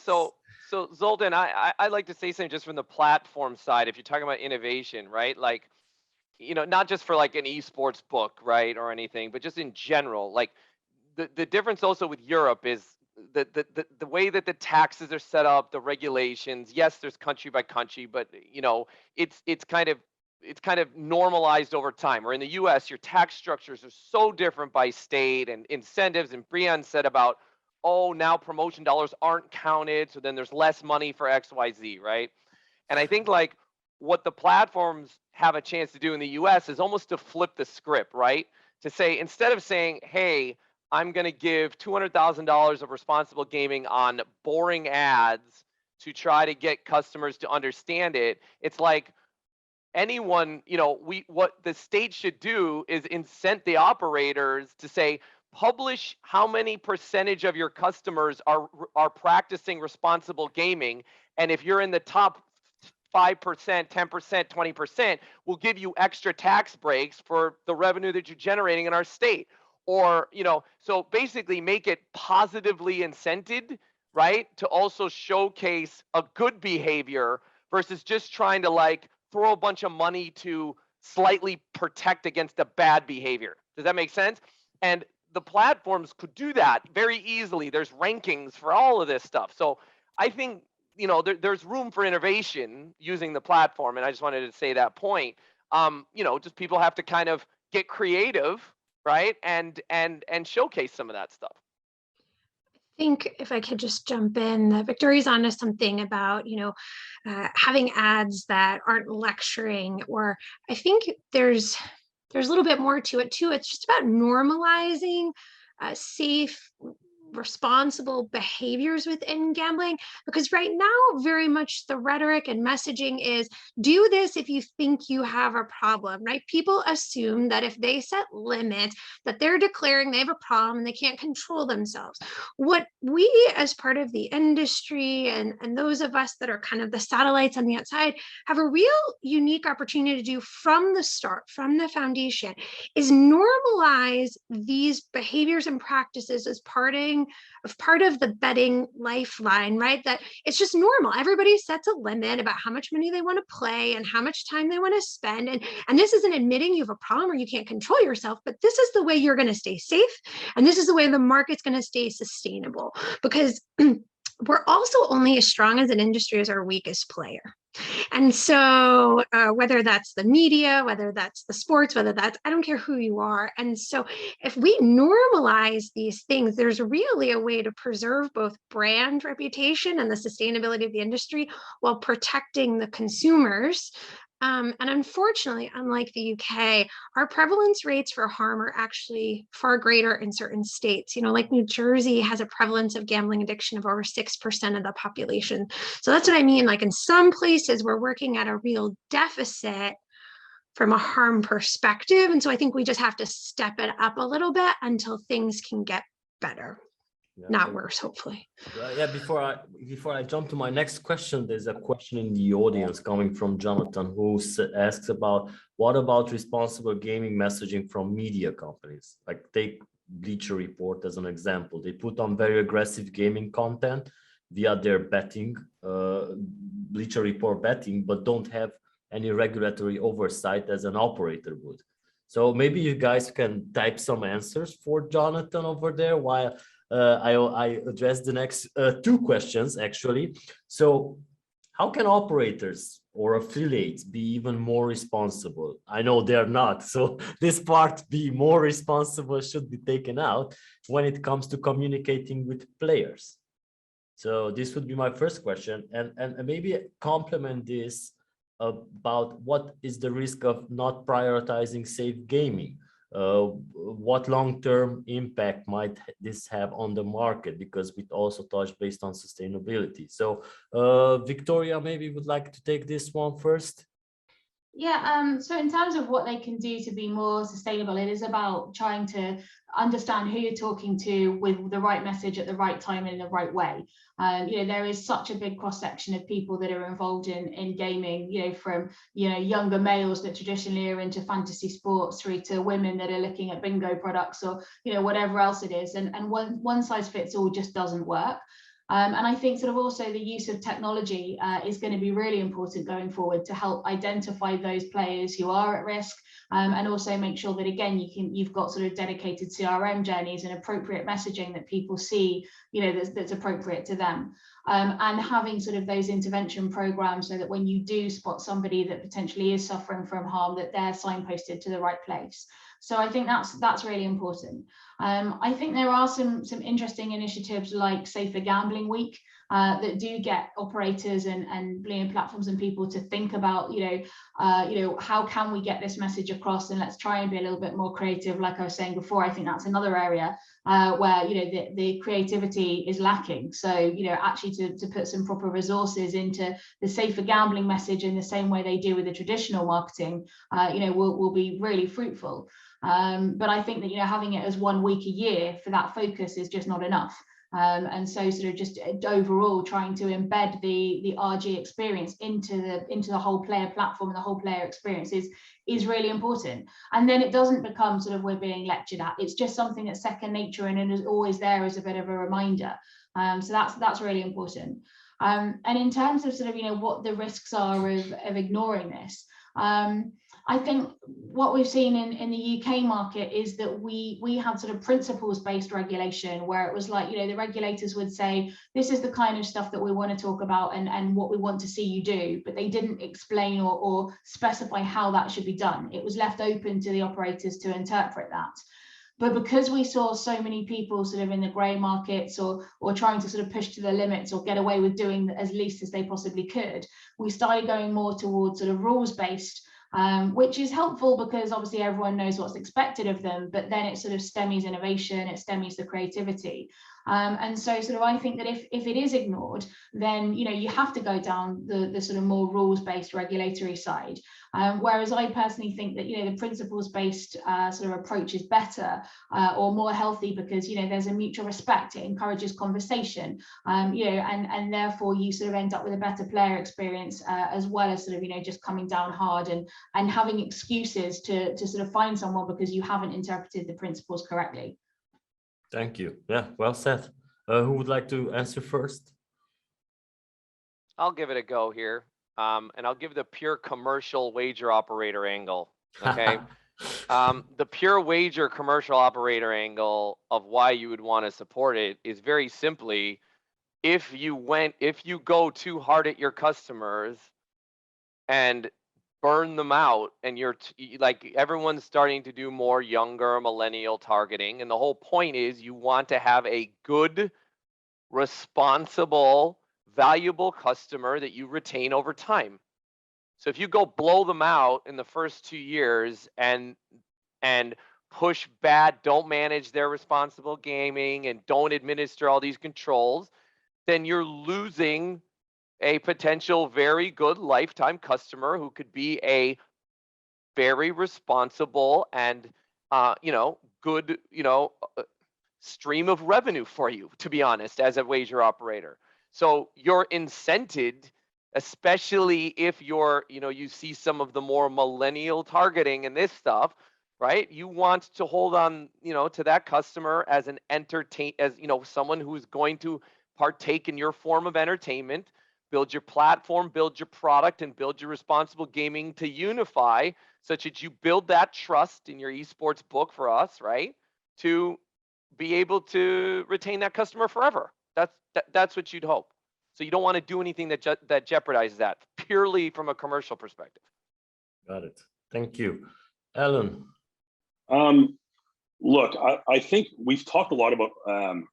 So Zoltán, I'd like to say something just from the platform side. If you're talking about innovation, right? Like, not just for like an esports book, right, or anything, but just in general, like the difference also with Europe is the way that the taxes are set up, the regulations. Yes, there's country by country, but it's kind of normalized over time. Or in the US, your tax structures are so different by state, and incentives. And Brianne said about, oh, now promotion dollars aren't counted, so then there's less money for XYZ, right? And I think like what the platforms have a chance to do in the US is almost to flip the script, right? To say, instead of saying, hey, I'm going to give $200,000 of responsible gaming on boring ads to try to get customers to understand it. It's like anyone, what the state should do is incent the operators to say, publish how many percentage of your customers are practicing responsible gaming. And if you're in the top 5%, 10%, 20%, we'll give you extra tax breaks for the revenue that you're generating in our state. Or, so basically make it positively incented, right? To also showcase a good behavior versus just trying to like throw a bunch of money to slightly protect against a bad behavior. Does that make sense? And the platforms could do that very easily. There's rankings for all of this stuff. So I think, you know, there's room for innovation using the platform. And I just wanted to say that point. You know, just people have to kind of get creative, right? And showcase some of that stuff.
I think if I could just jump in, that Victoria's onto something about, you know, having ads that aren't lecturing, or I think there's a little bit more to it too. It's just about normalizing safe, responsible behaviors within gambling, because right now very much the rhetoric and messaging is do this if you think you have a problem, right? People assume that if they set limits that they're declaring they have a problem and they can't control themselves. What we as part of the industry and those of us that are kind of the satellites on the outside have a real unique opportunity to do from the start, from the foundation, is normalize these behaviors and practices as part of the betting lifeline, right? That it's just normal. Everybody sets a limit about how much money they want to play and how much time they want to spend. And this isn't admitting you have a problem or you can't control yourself, but this is the way you're going to stay safe. And this is the way the market's going to stay sustainable, because we're also only as strong as an industry as our weakest player. And so whether that's the media, whether that's the sports, whether that's, I don't care who you are. And so if we normalize these things, there's really a way to preserve both brand reputation and the sustainability of the industry while protecting the consumers. And unfortunately, unlike the UK, our prevalence rates for harm are actually far greater in certain states. You know, like New Jersey has a prevalence of gambling addiction of over 6% of the population. So that's what I mean. Like in some places, we're working at a real deficit from a harm perspective. And so I think we just have to step it up a little bit until things can get better. Yeah. Not worse, hopefully.
Yeah, before I jump to my next question, there's a question in the audience coming from Jonathan, who asks about what about responsible gaming messaging from media companies? Like take Bleacher Report as an example. They put on very aggressive gaming content via their betting, Bleacher Report betting, but don't have any regulatory oversight as an operator would. So maybe you guys can type some answers for Jonathan over there while I address the next two questions, actually. So how can operators or affiliates be even more responsible? I know they're not. So this part, be more responsible, should be taken out when it comes to communicating with players. So this would be my first question. And maybe complement this about what is the risk of not prioritizing safe gaming? What long-term impact might this have on the market? Because we also touched based on sustainability. So Victoria, maybe would like to take this one first.
Yeah, so in terms of what they can do to be more sustainable, it is about trying to understand who you're talking to with the right message at the right time and in the right way. You know, there is such a big cross-section of people that are involved in gaming, you know, from, you know, younger males that traditionally are into fantasy sports through to women that are looking at bingo products or, you know, whatever else it is. And one size fits all just doesn't work. And I think sort of also the use of technology is going to be really important going forward to help identify those players who are at risk, and also make sure that, again, you've got sort of dedicated CRM journeys and appropriate messaging that people see, you know, that's appropriate to them. And having sort of those intervention programs so that when you do spot somebody that potentially is suffering from harm, that they're signposted to the right place. So I think that's really important. I think there are some interesting initiatives like Safer Gambling Week that do get operators and platforms and people to think about, you know, how can we get this message across, and let's try and be a little bit more creative. Like I was saying before, I think that's another area where, you know, the creativity is lacking. So, you know, actually to put some proper resources into the safer gambling message in the same way they do with the traditional marketing, you know, will be really fruitful. But I think that, you know, having it as 1 week a year for that focus is just not enough. And so sort of just overall trying to embed the RG experience into the whole player platform and the whole player experience is really important. And then it doesn't become sort of we're being lectured at. It's just something that's second nature and is always there as a bit of a reminder. So that's really important. And in terms of sort of, you know, what the risks are of ignoring this, I think what we've seen in the UK market is that we had sort of principles-based regulation, where it was like, you know, the regulators would say, this is the kind of stuff that we want to talk about and what we want to see you do, but they didn't explain or specify how that should be done. It was left open to the operators to interpret that. But because we saw so many people sort of in the grey markets or trying to sort of push to the limits or get away with doing as least as they possibly could, we started going more towards sort of rules-based, which is helpful because obviously everyone knows what's expected of them, but then it sort of stymies innovation, it stymies the creativity. And so sort of I think that if it is ignored, then, you know, you have to go down the sort of more rules-based regulatory side. Whereas I personally think that, you know, the principles-based sort of approach is better or more healthy because, you know, there's a mutual respect, it encourages conversation, you know, and therefore you sort of end up with a better player experience as well as sort of, you know, just coming down hard and having excuses to sort of find someone because you haven't interpreted the principles correctly.
Thank you. Yeah, well said. Who would like to answer first?
I'll give it a go here. And I'll give the pure commercial wager operator angle. Okay. The pure wager commercial operator angle of why you would want to support it is very simply, if you go too hard at your customers and burn them out, and you're like, everyone's starting to do more younger millennial targeting, and the whole point is you want to have a good, responsible, valuable customer that you retain over time. So if you go blow them out in the first 2 years and push bad, don't manage their responsible gaming and don't administer all these controls, then you're losing a potential very good lifetime customer who could be a very responsible and you know, good, you know, stream of revenue for you, to be honest, as a wager operator. So you're incented, especially if you're, you know, you see some of the more millennial targeting and this stuff, right? You want to hold on, you know, to that customer as an you know, someone who's going to partake in your form of entertainment, build your platform, build your product, and build your responsible gaming to unify, such that you build that trust in your esports book for us, right? To be able to retain that customer forever. That's what you'd hope. So you don't want to do anything that jeopardizes that, purely from a commercial perspective.
Got it. Thank you. Allan.
Look, I think we've talked a lot about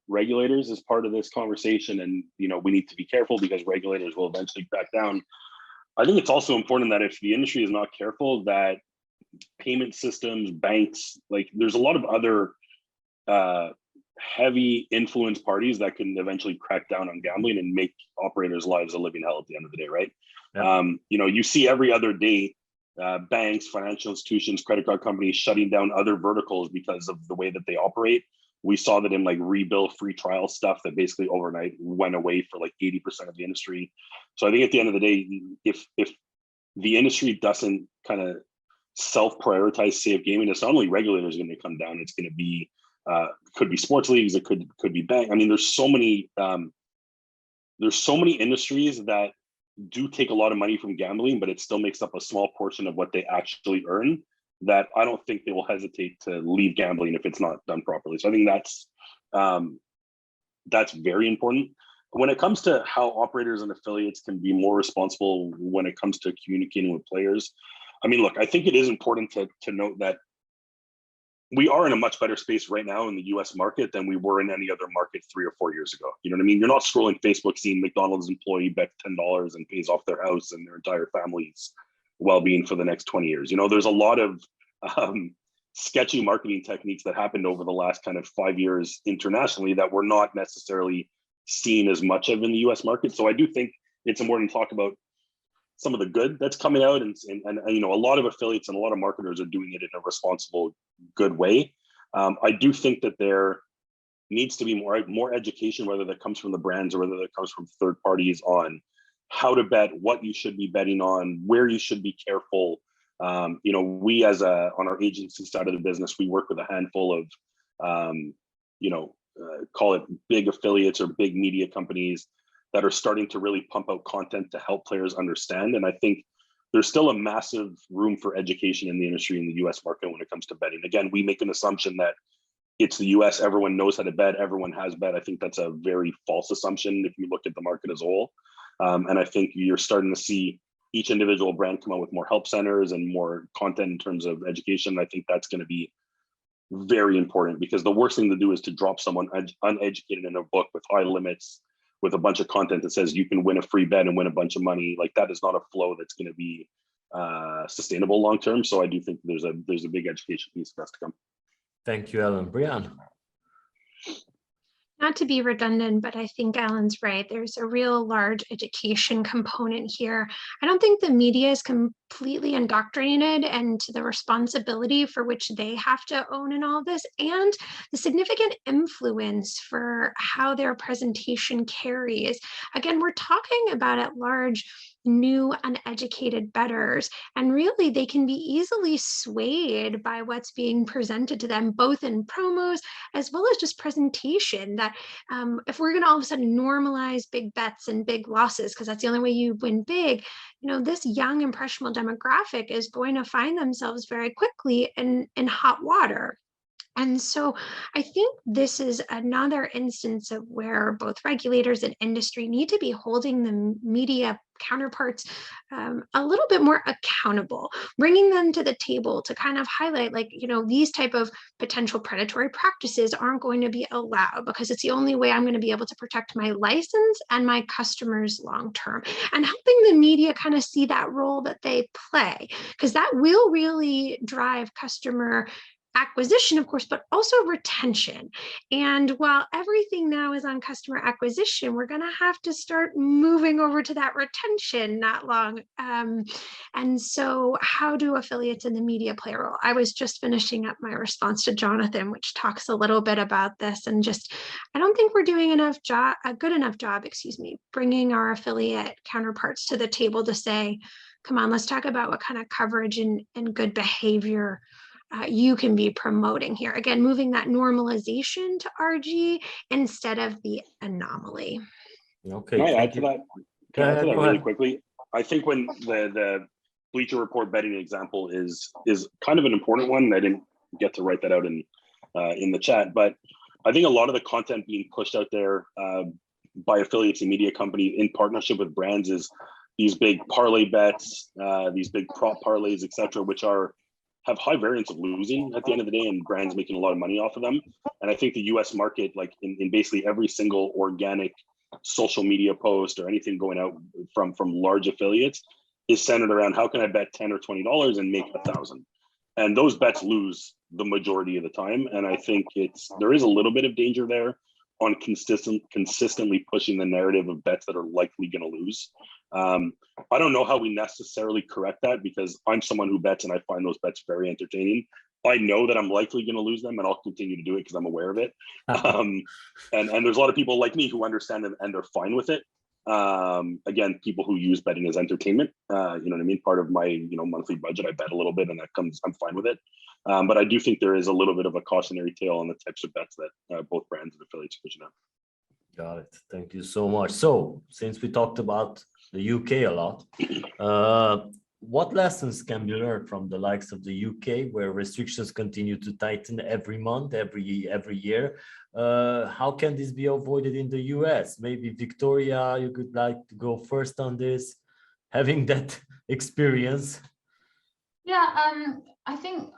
regulators as part of this conversation, and, you know, we need to be careful because regulators will eventually crack down. I think it's also important that if the industry is not careful, that payment systems, banks, like there's a lot of other heavy influence parties that can eventually crack down on gambling and make operators' lives a living hell at the end of the day, right? Yeah. You know, you see every other day banks, financial institutions, credit card companies shutting down other verticals because of the way that they operate. We saw that in like rebuild free trial stuff that basically overnight went away for like 80% of the industry. So I think at the end of the day, if the industry doesn't kind of self-prioritize safe gaming, it's not only regulators going to come down, it's going to be could be sports leagues, it could be bank. I mean, there's so many industries that do take a lot of money from gambling, but it still makes up a small portion of what they actually earn, that I don't think they will hesitate to leave gambling if it's not done properly. So I think that's very important. When it comes to how operators and affiliates can be more responsible when it comes to communicating with players, I mean, look, I think it is important to note that we are in a much better space right now in the US market than we were in any other market 3 or 4 years ago. You know what I mean? You're not scrolling Facebook seeing McDonald's employee bets $10 and pays off their house and their entire family's well-being for the next 20 years. You know, there's a lot of sketchy marketing techniques that happened over the last kind of 5 years internationally that we're not necessarily seen as much of in the US market. So I do think it's important to talk about some of the good that's coming out, and you know, a lot of affiliates and a lot of marketers are doing it in a responsible, good way. I do think that there needs to be more education, whether that comes from the brands or whether that comes from third parties, on how to bet, what you should be betting on, where you should be careful. You know, we on our agency side of the business, we work with a handful of you know, call it big affiliates or big media companies that are starting to really pump out content to help players understand. And I think there's still a massive room for education in the industry in the US market when it comes to betting. Again, we make an assumption that it's the US, everyone knows how to bet, everyone has bet. I think that's a very false assumption if you look at the market as a whole. And I think you're starting to see each individual brand come out with more help centers and more content in terms of education. I think that's going to be very important, because the worst thing to do is to drop someone uneducated in a book with high limits, with a bunch of content that says you can win a free bet and win a bunch of money. Like, that is not a flow that's going to be sustainable long term. So I do think there's a big education piece that's to come.
Thank you, Allan. Brianne.
Not to be redundant, but I think Allan's right. There's a real large education component here. I don't think the media is completely indoctrinated into the responsibility for which they have to own in all this, and the significant influence for how their presentation carries. Again, we're talking about at large new uneducated bettors, and really they can be easily swayed by what's being presented to them, both in promos as well as just presentation. That if we're going to all of a sudden normalize big bets and big losses, because that's the only way you win big, this young impressionable demographic is going to find themselves very quickly in hot water. And so I think this is another instance of where both regulators and industry need to be holding the media counterparts a little bit more accountable, bringing them to the table to kind of highlight, like, these type of potential predatory practices aren't going to be allowed, because it's the only way I'm going to be able to protect my license and my customers long term, and helping the media kind of see that role that they play, because that will really drive customer acquisition, of course, but also retention. And while everything now is on customer acquisition, we're going to have to start moving over to that retention not long. And so how do affiliates in the media play a role? I was just finishing up my response to Jonathan, which talks a little bit about this, and just, I don't think we're doing a good enough job, bringing our affiliate counterparts to the table to say, come on, let's talk about what kind of coverage and good behavior you can be promoting here. Again, moving that normalization to RG instead of the anomaly.
Can
Okay.
I add to that? Can I add to that really quickly? I think when the Bleacher Report betting example is kind of an important one. I didn't get to write that out in the chat, but I think a lot of the content being pushed out there by affiliates and media companies in partnership with brands is these big parlay bets, these big prop parlays, etc., which have high variance of losing at the end of the day, and brands making a lot of money off of them. And I think the US market, like in basically every single organic social media post or anything going out from large affiliates, is centered around how can I bet $10 or $20 and make 1,000. And those bets lose the majority of the time. And I think there is a little bit of danger there on consistently pushing the narrative of bets that are likely going to lose. I don't know how we necessarily correct that, because I'm someone who bets and I find those bets very entertaining. I know that I'm likely going to lose them, and I'll continue to do it because I'm aware of it. And there's a lot of people like me who understand it and they're fine with it. Again, people who use betting as entertainment, you know what I mean? Part of my monthly budget, I bet a little bit, and I'm fine with it. But I do think there is a little bit of a cautionary tale on the types of bets that both brands and affiliates are pushing out.
Got it. Thank you so much. So since we talked about the UK a lot, what lessons can be learned from the likes of the UK, where restrictions continue to tighten every month, every year? How can this be avoided in the US? Maybe Victoria, you could like to go first on this, having that experience.
Yeah, I think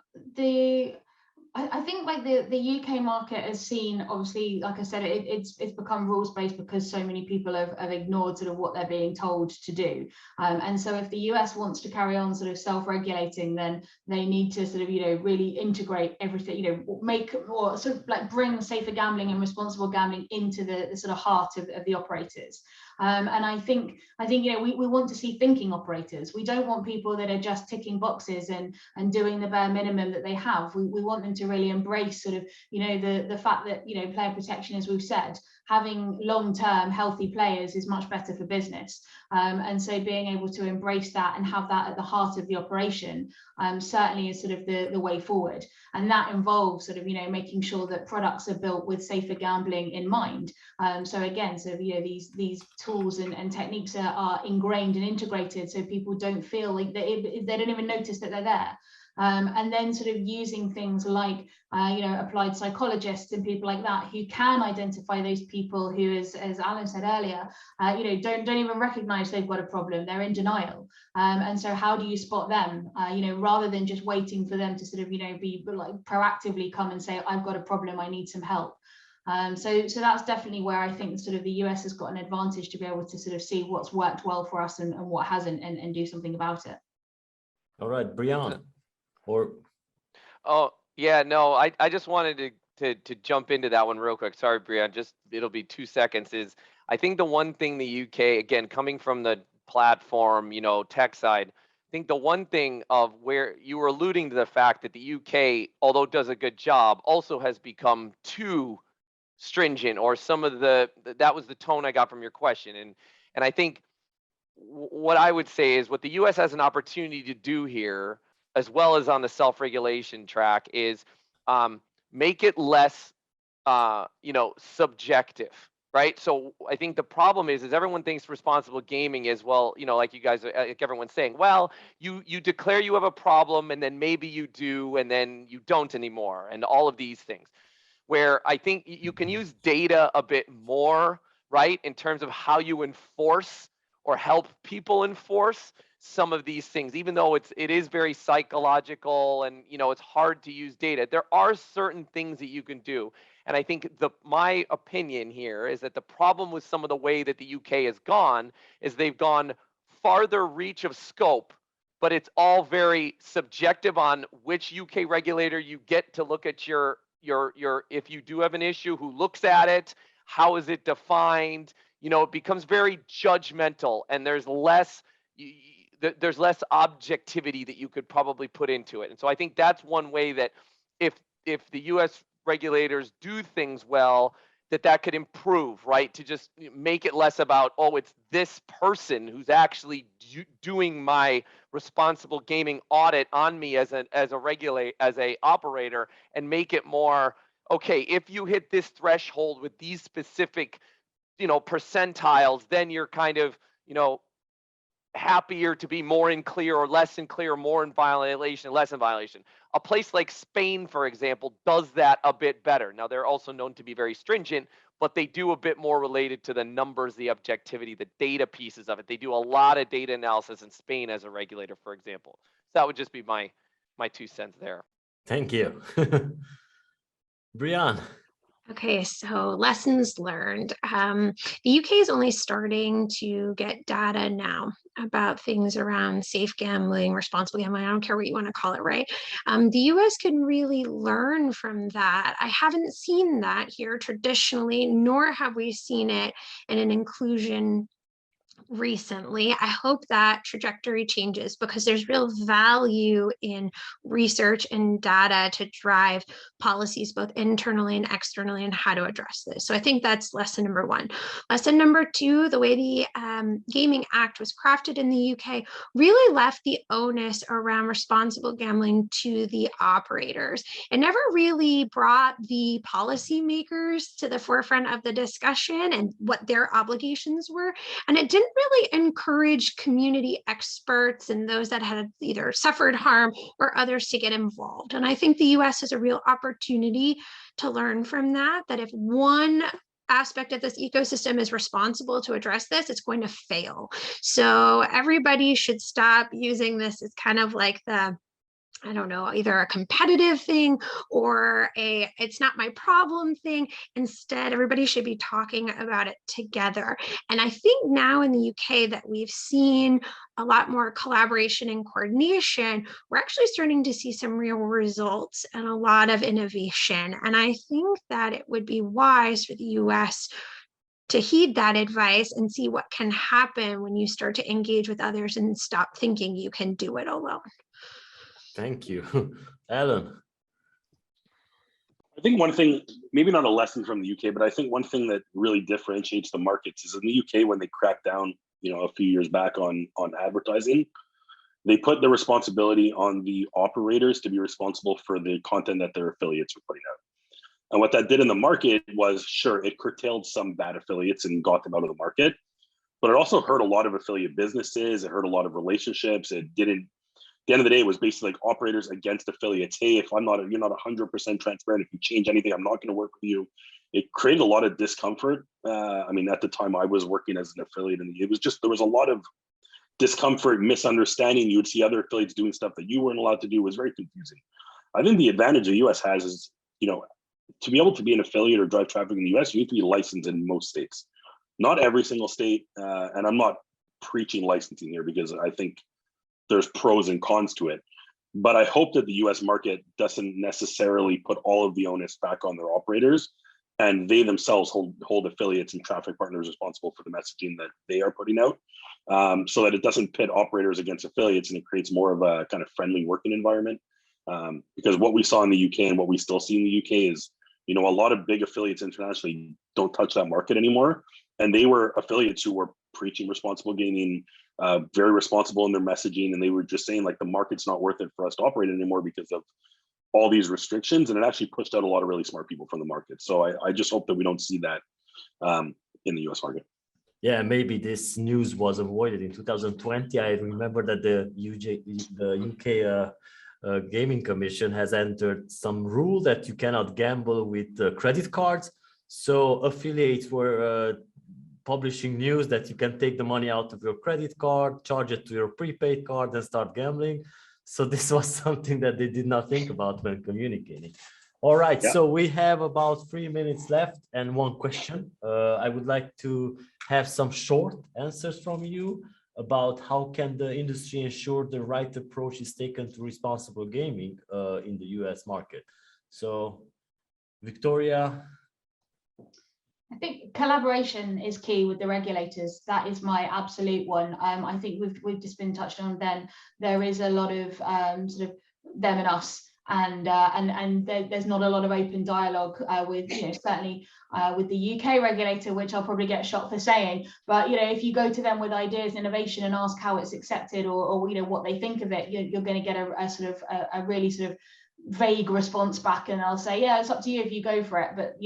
like the UK market has seen, obviously, like I said, it's become rules based because so many people have ignored sort of what they're being told to do. And so if the US wants to carry on sort of self-regulating, then they need to sort of, really integrate everything, make or sort of like bring safer gambling and responsible gambling into the sort of heart of the operators. And I think we want to see thinking operators. We don't want people that are just ticking boxes and doing the bare minimum that they have. We want them to really embrace sort of the fact that player protection, as we've said, having long-term healthy players is much better for business. And so being able to embrace that and have that at the heart of the operation certainly is sort of the way forward. And that involves sort of, making sure that products are built with safer gambling in mind. So again, so these tools and techniques are ingrained and integrated, so people don't feel like they don't even notice that they're there. And then sort of using things like, applied psychologists and people like that who can identify those people who, as Allan said earlier, don't even recognize they've got a problem. They're in denial. And so how do you spot them, rather than just waiting for them to sort of, be like proactively come and say, I've got a problem, I need some help. So that's definitely where I think sort of the US has got an advantage to be able to sort of see what's worked well for us and what hasn't, and do something about it.
All right, Brianne.
Oh, yeah, no, I just wanted to jump into that one real quick. Sorry, Brianne, it'll be 2 seconds. Is I think the one thing the UK, again, coming from the platform, tech side, I think the one thing of where you were alluding to the fact that the UK, although it does a good job, also has become too stringent, or that was the tone I got from your question. And I think what I would say is what the US has an opportunity to do here, as well as on the self-regulation track, is make it less, subjective, right? So I think the problem is everyone thinks responsible gaming is, well, like you guys, like everyone's saying, well, you declare you have a problem, and then maybe you do, and then you don't anymore, and all of these things. Where I think you can use data a bit more, right, in terms of how you enforce or help people enforce some of these things, even though it is very psychological and it's hard to use data. There are certain things that you can do, and I think my opinion here is that the problem with some of the way that the UK has gone is they've gone farther reach of scope, but it's all very subjective on which UK regulator you get to look at your if you do have an issue, who looks at it, how is it defined. It becomes very judgmental, and there's less objectivity that you could probably put into it. And so I think that's one way that if the US regulators do things well, that could improve, right? To just make it less about, oh, it's this person who's actually doing my responsible gaming audit on me as a operator, and make it more, okay, if you hit this threshold with these specific percentiles, then you're kind of happier to be more in clear or less in clear, more in violation, less in violation. A place like Spain, for example, does that a bit better. Now, they're also known to be very stringent, but they do a bit more related to the numbers, the objectivity, the data pieces of it. They do a lot of data analysis in Spain as a regulator, for example. So that would just be my 2 cents there.
Thank you. Brianne.
Okay, so lessons learned. The UK is only starting to get data now about things around safe gambling, responsible gambling, I don't care what you want to call it, right? The US can really learn from that. I haven't seen that here traditionally, nor have we seen it in an inclusion recently. I hope that trajectory changes, because there's real value in research and data to drive policies both internally and externally and how to address this. So I think that's lesson number one. Lesson number two, the way the Gaming Act was crafted in the UK really left the onus around responsible gambling to the operators. It never really brought the policymakers to the forefront of the discussion and what their obligations were. And it didn't really encourage community experts and those that had either suffered harm or others to get involved. And I think the US has a real opportunity to learn from that if one aspect of this ecosystem is responsible to address this, it's going to fail. So everybody should stop using this as kind of like I don't know, either a competitive thing or it's not my problem thing. Instead, everybody should be talking about it together. And I think now in the UK that we've seen a lot more collaboration and coordination, we're actually starting to see some real results and a lot of innovation. And I think that it would be wise for the US to heed that advice and see what can happen when you start to engage with others and stop thinking you can do it alone.
Thank you. Allan.
I think one thing, maybe not a lesson from the UK, but I think one thing that really differentiates the markets is in the UK when they cracked down, a few years back on advertising, they put the responsibility on the operators to be responsible for the content that their affiliates were putting out. And what that did in the market was, sure, it curtailed some bad affiliates and got them out of the market, but it also hurt a lot of affiliate businesses. It hurt a lot of relationships. It didn't. At the end of the day, it was basically like operators against affiliates. Hey, if you're not 100% transparent, if you change anything, I'm not going to work with you. It created a lot of discomfort. I mean, at the time I was working as an affiliate, and it was just, there was a lot of discomfort, misunderstanding. You would see other affiliates doing stuff that you weren't allowed to do. It was very confusing. I think the advantage the US has is, to be able to be an affiliate or drive traffic in the US, you need to be licensed in most states. Not every single state, and I'm not preaching licensing here because I think there's pros and cons to it. But I hope that the US market doesn't necessarily put all of the onus back on their operators, and they themselves hold affiliates and traffic partners responsible for the messaging that they are putting out, so that it doesn't pit operators against affiliates and it creates more of a kind of friendly working environment. Because what we saw in the UK and what we still see in the UK is, a lot of big affiliates internationally don't touch that market anymore. And they were affiliates who were preaching responsible gaming, very responsible in their messaging. And they were just saying like, the market's not worth it for us to operate anymore because of all these restrictions. And it actually pushed out a lot of really smart people from the market. So I just hope that we don't see that in the US market.
Yeah, maybe this news was avoided in 2020. I remember that the UK Gaming Commission has entered some rule that you cannot gamble with credit cards. So affiliates were publishing news that you can take the money out of your credit card, charge it to your prepaid card, and start gambling. So this was something that they did not think about when communicating. All right, yeah. So we have about 3 minutes left and one question. I would like to have some short answers from you about how can the industry ensure the right approach is taken to responsible gaming in the US market. So, Victoria?
I think collaboration is key with the regulators. That is my absolute one. I think we've just been touched on then. There is a lot of sort of them and us. And there's not a lot of open dialogue with, certainly with the UK regulator, which I'll probably get shot for saying. But, if you go to them with ideas and innovation and ask how it's accepted or what they think of it, you're going to get a sort of a really sort of vague response back. And I'll say, yeah, it's up to you if you go for it. But,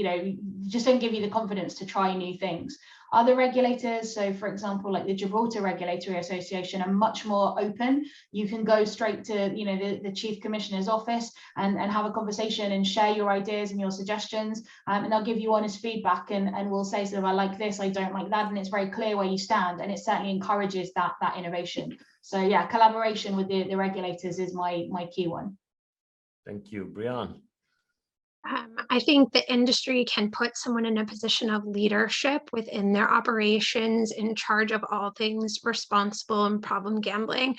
just don't give you the confidence to try new things. Other regulators, so for example, like the Gibraltar Regulatory Association, are much more open. You can go straight to, the Chief Commissioner's office and have a conversation and share your ideas and your suggestions, and they'll give you honest feedback and will say sort of, I like this, I don't like that, and it's very clear where you stand, and it certainly encourages that innovation. So yeah, collaboration with the regulators is my key one.
Thank you, Brianne.
I think the industry can put someone in a position of leadership within their operations in charge of all things responsible and problem gambling.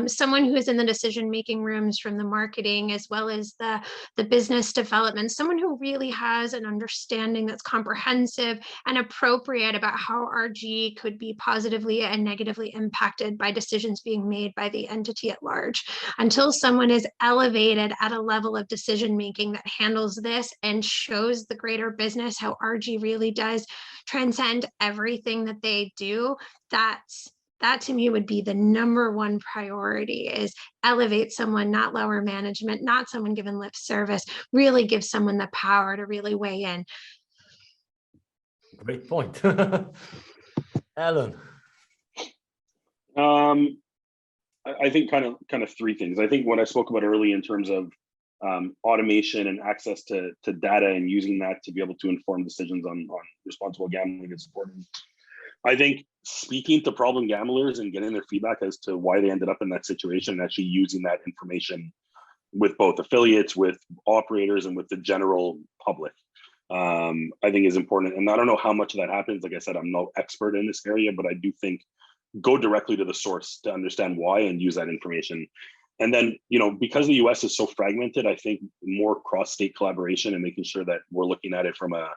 Someone who is in the decision-making rooms from the marketing as well as the business development, someone who really has an understanding that's comprehensive and appropriate about how RG could be positively and negatively impacted by decisions being made by the entity at large. Until someone is elevated at a level of decision-making that handles this and shows the greater business how RG really does transcend everything that they do, that to me would be the #1 priority, is elevate someone, not lower management, not someone given lip service, really give someone the power to really weigh in.
Great point. Allan.
I think kind of three things. I think what I spoke about earlier in terms of automation and access to data and using that to be able to inform decisions on responsible gambling is important. I think speaking to problem gamblers and getting their feedback as to why they ended up in that situation and actually using that information with both affiliates, with operators, and with the general public, I think is important. And I don't know how much of that happens. Like I said, I'm no expert in this area, but I do think go directly to the source to understand why and use that information. And then, because the US is so fragmented, I think more cross-state collaboration and making sure that we're looking at it from a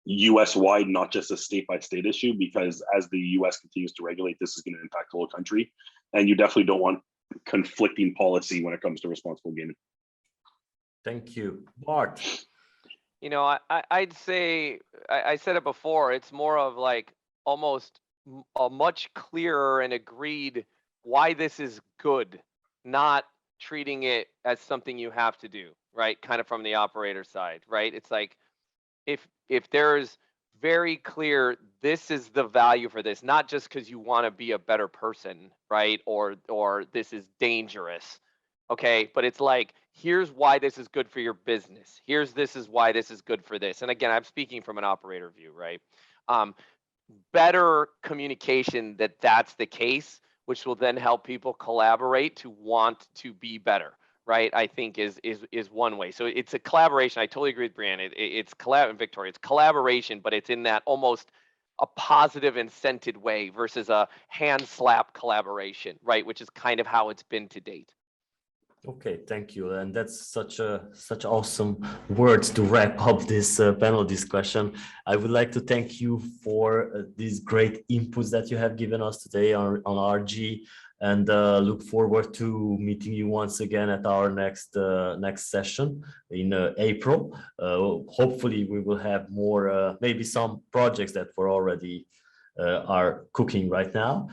US-wide, not just a state-by-state issue, because as the US continues to regulate, this is going to impact the whole country. And you definitely don't want conflicting policy when it comes to responsible gaming.
Thank you. Bart.
You know, I'd say, I said it before, it's more of like almost a much clearer and agreed why this is good, not treating it as something you have to do, right? Kind of from the operator side, right? It's like if there's very clear, this is the value for this, not just because you want to be a better person, right? Or this is dangerous. Okay, but it's like, here's why this is good for your business. This is why this is good for this. And again, I'm speaking from an operator view, right? Better communication that's the case, which will then help people collaborate to want to be better, right? I think is one way. So it's a collaboration. I totally agree with Brianne. It's Victoria. It's collaboration, but it's in that almost a positive incented way versus a hand slap collaboration, right? Which is kind of how it's been to date.
Okay, thank you. And that's such awesome words to wrap up this panel discussion. I would like to thank you for these great inputs that you have given us today on RG, and look forward to meeting you once again at our next session in April. Hopefully we will have more, maybe some projects that were already are cooking right now.